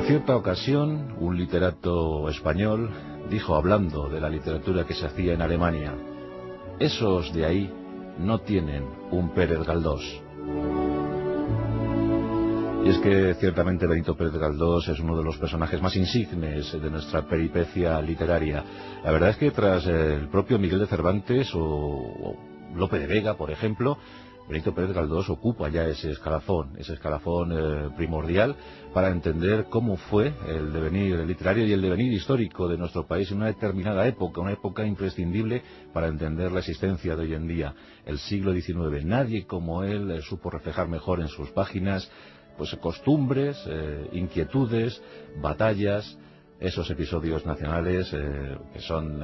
En cierta ocasión, un literato español dijo, hablando de la literatura que se hacía en Alemania: esos de ahí no tienen un Pérez Galdós. Y es que ciertamente Benito Pérez Galdós es uno de los personajes más insignes de nuestra peripecia literaria. La verdad es que tras el propio Miguel de Cervantes o Lope de Vega, por ejemplo, Benito Pérez Galdós ocupa ya ese escalafón primordial para entender cómo fue el devenir literario y el devenir histórico de nuestro país en una determinada época, una época imprescindible para entender la existencia de hoy en día, el siglo XIX. Nadie como él supo reflejar mejor en sus páginas pues costumbres, inquietudes, batallas, esos episodios nacionales que son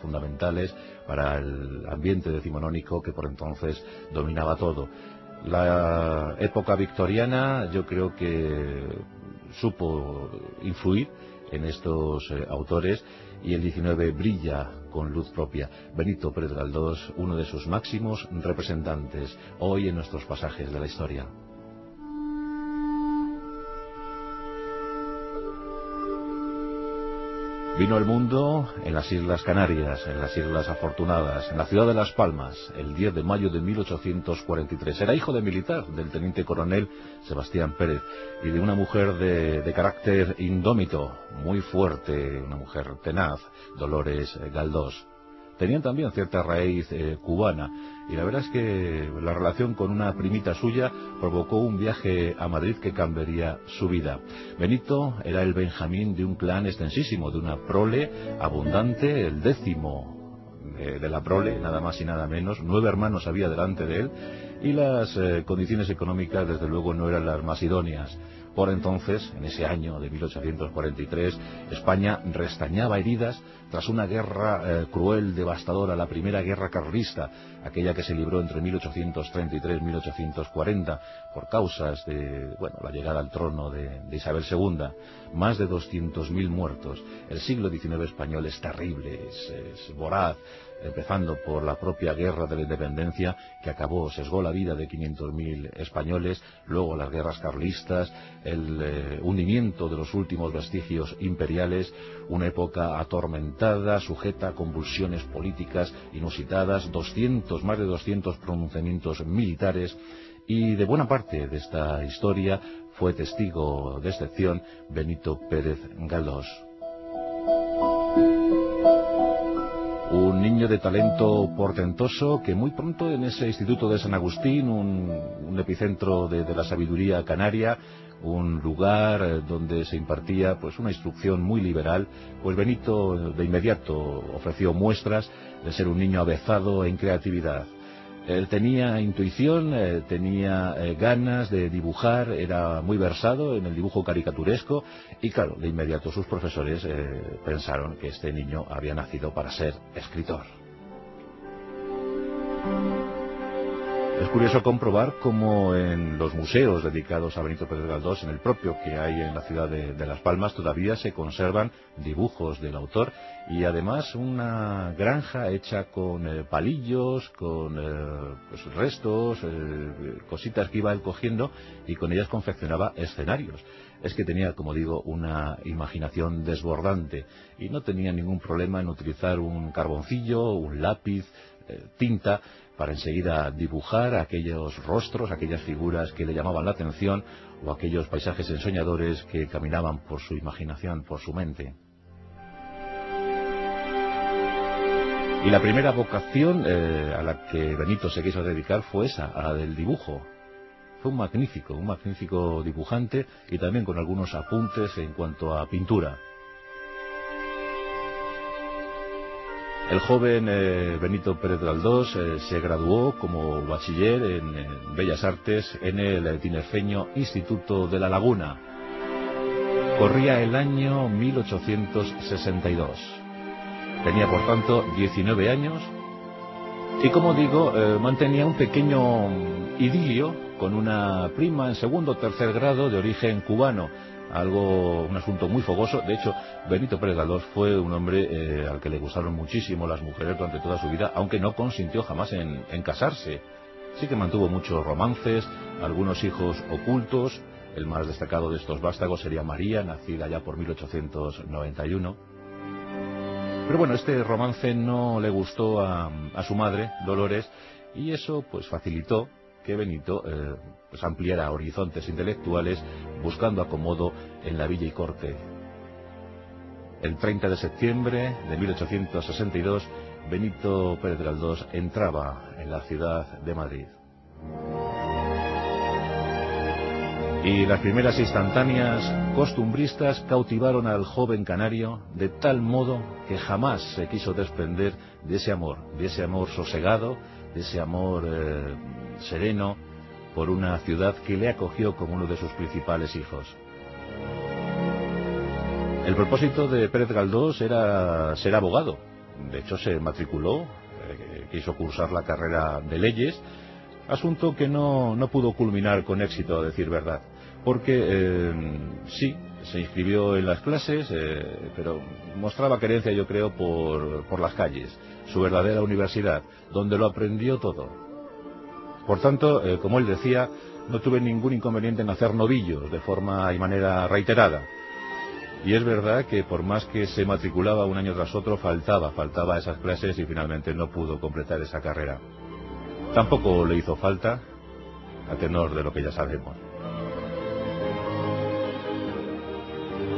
fundamentales para el ambiente decimonónico que por entonces dominaba todo. La época victoriana yo creo que supo influir en estos autores y el XIX brilla con luz propia. Benito Pérez Galdós, uno de sus máximos representantes hoy en nuestros pasajes de la historia. Vino al mundo en las Islas Canarias, en las Islas Afortunadas, en la ciudad de Las Palmas, el 10 de mayo de 1843. Era hijo de militar, del teniente coronel Sebastián Pérez, y de una mujer de carácter indómito, muy fuerte, una mujer tenaz, Dolores Galdós. Tenían también cierta raíz cubana, y la verdad es que la relación con una primita suya provocó un viaje a Madrid que cambiaría su vida. Benito era el Benjamín de un clan extensísimo, de una prole abundante, el 10º de la prole, nada más y nada menos. 9 hermanos había delante de él, y las condiciones económicas desde luego no eran las más idóneas. Por entonces, en ese año de 1843, España restañaba heridas tras una guerra cruel, devastadora, la primera guerra carlista, aquella que se libró entre 1833 y 1840, por causas de la llegada al trono de Isabel II. Más de 200.000 muertos. El siglo XIX español es terrible, es voraz, empezando por la propia guerra de la independencia, que sesgó la vida de 500.000 españoles, luego las guerras carlistas, el hundimiento de los últimos vestigios imperiales, una época atormentada, sujeta a convulsiones políticas inusitadas, más de 200 pronunciamientos militares, y de buena parte de esta historia fue testigo de excepción Benito Pérez Galdós. Un niño de talento portentoso que muy pronto en ese instituto de San Agustín, un epicentro de la sabiduría canaria, un lugar donde se impartía una instrucción muy liberal, pues Benito de inmediato ofreció muestras de ser un niño avezado en creatividad. Él tenía intuición, tenía ganas de dibujar, era muy versado en el dibujo caricaturesco, y claro, de inmediato sus profesores pensaron que este niño había nacido para ser escritor. Es curioso comprobar cómo en los museos dedicados a Benito Pérez Galdós, en el propio que hay en la ciudad de Las Palmas, todavía se conservan dibujos del autor, y además una granja hecha con palillos, con restos, cositas que iba él cogiendo, y con ellas confeccionaba escenarios. Es que tenía, como digo, una imaginación desbordante, y no tenía ningún problema en utilizar un carboncillo, un lápiz, tinta, para enseguida dibujar aquellos rostros, aquellas figuras que le llamaban la atención, o aquellos paisajes ensoñadores que caminaban por su imaginación, por su mente. Y la primera vocación a la que Benito se quiso dedicar fue esa, a la del dibujo. Fue un magnífico dibujante, y también con algunos apuntes en cuanto a pintura. El joven Benito Pérez Galdós se graduó como bachiller en Bellas Artes en el tinerfeño Instituto de La Laguna. Corría el año 1862. Tenía, por tanto, 19 años y, como digo, mantenía un pequeño idilio con una prima en segundo o tercer grado de origen cubano. Un asunto muy fogoso. De hecho, Benito Pérez Galdós fue un hombre al que le gustaron muchísimo las mujeres durante toda su vida, aunque no consintió jamás en casarse. Sí que mantuvo muchos romances, algunos hijos ocultos, El más destacado de estos vástagos sería María, nacida ya por 1891. Pero bueno, este romance no le gustó a su madre, Dolores, y eso pues facilitó que Benito pues ampliara horizontes intelectuales buscando acomodo en la villa y corte. El 30 de septiembre de 1862, Benito Pérez Galdós entraba en la ciudad de Madrid. Y las primeras instantáneas costumbristas cautivaron al joven canario de tal modo que jamás se quiso desprender de ese amor sosegado, de ese amor sereno por una ciudad que le acogió como uno de sus principales hijos. El propósito de Pérez Galdós era ser abogado. De hecho, se matriculó, quiso cursar la carrera de leyes, asunto que no pudo culminar con éxito, a decir verdad, porque sí, se inscribió en las clases, pero mostraba querencia, yo creo, por las calles, su verdadera universidad, donde lo aprendió todo. Por tanto, como él decía, no tuve ningún inconveniente en hacer novillos de forma y manera reiterada. Y es verdad que por más que se matriculaba un año tras otro, faltaba a esas clases y finalmente no pudo completar esa carrera. Tampoco le hizo falta, a tenor de lo que ya sabemos.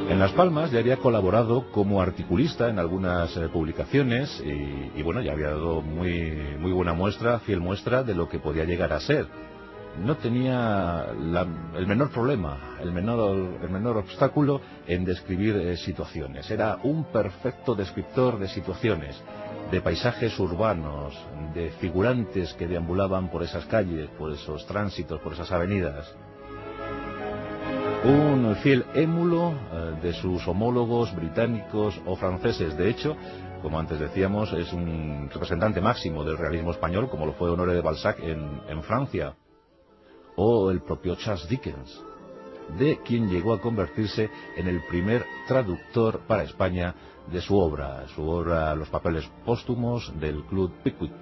En Las Palmas ya había colaborado como articulista en algunas publicaciones y bueno, ya había dado muy buena muestra, fiel muestra de lo que podía llegar a ser. No tenía el menor problema, el menor obstáculo en describir situaciones. Era un perfecto descriptor de situaciones, de paisajes urbanos, de figurantes que deambulaban por esas calles, por esos tránsitos, por esas avenidas. Un fiel émulo de sus homólogos británicos o franceses. De hecho, como antes decíamos, es un representante máximo del realismo español, como lo fue Honoré de Balzac en Francia, o el propio Charles Dickens, de quien llegó a convertirse en el primer traductor para España de su obra Los papeles póstumos del Club Pickwick.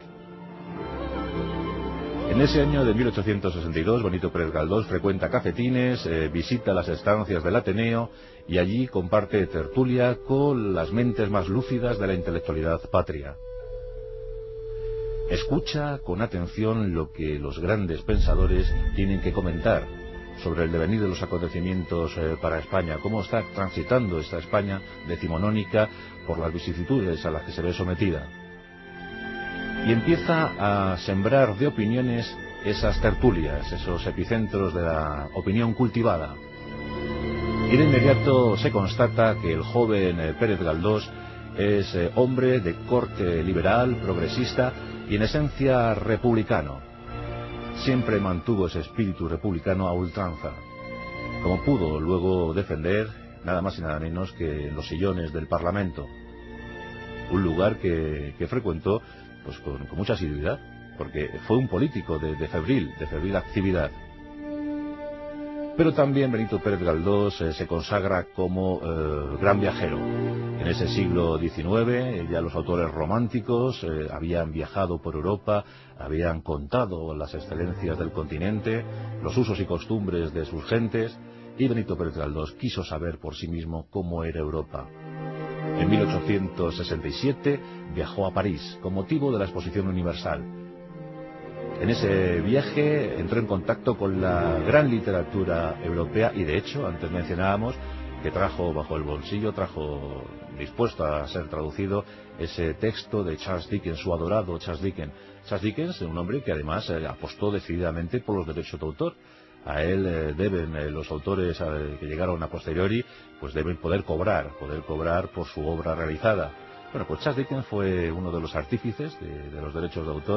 En ese año de 1862, Benito Pérez Galdós frecuenta cafetines, visita las estancias del Ateneo y allí comparte tertulia con las mentes más lúcidas de la intelectualidad patria. Escucha con atención lo que los grandes pensadores tienen que comentar sobre el devenir de los acontecimientos para España, cómo está transitando esta España decimonónica por las vicisitudes a las que se ve sometida. Y empieza a sembrar de opiniones esas tertulias, esos epicentros de la opinión cultivada. Y de inmediato se constata que el joven Pérez Galdós es hombre de corte liberal, progresista y en esencia republicano. Siempre mantuvo ese espíritu republicano a ultranza, como pudo luego defender nada más y nada menos que en los sillones del Parlamento, un lugar que frecuentó pues con mucha asiduidad, porque fue un político de febril actividad. Pero también Benito Pérez Galdós se consagra como gran viajero. En ese siglo XIX ya los autores románticos habían viajado por Europa, habían contado las excelencias del continente, los usos y costumbres de sus gentes, y Benito Pérez Galdós quiso saber por sí mismo cómo era Europa. En 1867 viajó a París con motivo de la Exposición Universal. En ese viaje entró en contacto con la gran literatura europea y de hecho, antes mencionábamos que trajo bajo el bolsillo, trajo dispuesto a ser traducido ese texto de Charles Dickens, su adorado Charles Dickens. Charles Dickens, un hombre que además apostó decididamente por los derechos de autor. A él deben los autores que llegaron a posteriori, pues deben poder cobrar por su obra realizada. Bueno, pues Charles Dickens fue uno de los artífices de los derechos de autor.